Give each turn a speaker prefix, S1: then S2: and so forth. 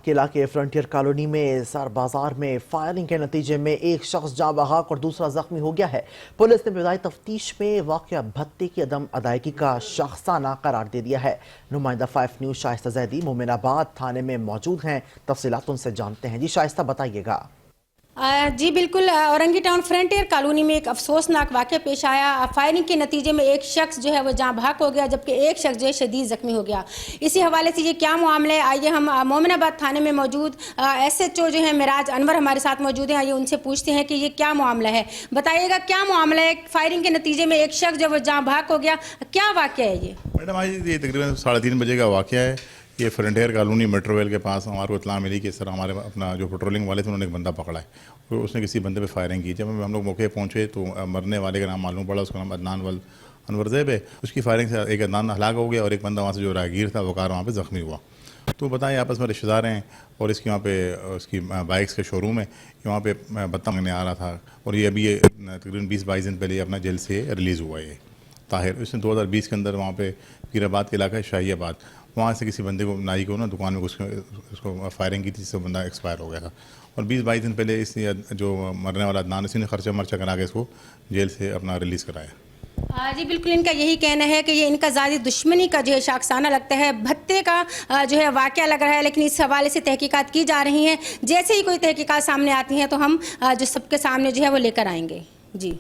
S1: के इलाके frontier colony में सर बाजार में फायरिंग के नतीजे में एक शख्स जाँ बहक और दूसरा जख्मी हो गया है। पुलिस ने इब्तदाई तफ्तीश में वाक़या भत्ते की अदम अदायगी का शख्साना करार दे दिया है। नुमाइंदा 5 न्यूज़ शाइस्ता जैदी मोमिनाबाद थाने में मौजूद हैं। तफसीलात उनसे जानते हैं। जी शाइस्ता, बताइएगा।
S2: जी बिल्कुल, औरंगी टाउन फ्रंटियर कॉलोनी में एक अफसोसनाक वाक़या पेश आया। फायरिंग के नतीजे में एक शख्स जो है वो जाँ बहक हो गया, जबकि एक शख्स जो है शदीद ज़ख्मी हो गया। इसी हवाले से ये क्या मामला है, आइए हम मोमिनाबाद थाने में मौजूद SHO जो है मिराज अनवर हमारे साथ मौजूद हैं। आइए उनसे पूछते हैं कि ये क्या मामला है। बताइएगा क्या मामला है, फायरिंग के नतीजे में एक शख्स जो वो जाँ बहक हो गया, क्या वाक़या है ये?
S3: मैडम, आज ये तकरीबन 3:30 बजे का वाक़या है। ये फ्रंटियर कॉलोनी मेट्रो वेल के पास हमारे को इत्तला मिली कि सर हमारे अपना जो पेट्रोलिंग वाले थे उन्होंने एक बंदा पकड़ा है और उसने किसी बंदे पे फायरिंग की। जब हम लोग मौके पहुंचे तो मरने वाले का नाम मालूम पड़ा, उसका नाम अदनान वल अनवरज़ेब है। उसकी फायरिंग से एक अदनान हलाक हो गया और एक बंदा वहाँ से जो राहगीर था वकार वहाँ पे ज़ख्मी हुआ। तो बताएं, आपस में रिश्तेदार हैं और इसकी वहाँ पे उसकी बाइक्स के शोरूम है कि वहाँ पे बत्ता मांगने आ रहा था और ये अभी तकरीबन 20-22 दिन पहले अपना जेल से रिलीज़ हुआ है ताहिर। उसने 2020 के अंदर वहाँ पे पीराबाद के इलाका है शाहियाबाद, वहाँ से किसी बंदे को नाई को ना दुकान में उसको फायरिंग की थी, जिससे बंदा एक्सपायर हो गया था। और 20-22 दिन पहले इस जो मरने वाला अदनान, इसी ने खर्चा मर्चा करा के इसको जेल से अपना रिलीज़ कराया।
S2: जी बिल्कुल, इनका यही कहना है कि ये इनका ज़्यादा दुश्मनी का जो है शाखसाना लगता है, भत्ते का जो है वाक़या लग रहा है। लेकिन इस हवाले से तहकीकात की जा रही हैं। जैसे ही कोई तहकीकात सामने आती हैं तो हम जो सबके सामने जो है वो लेकर आएंगे। जी।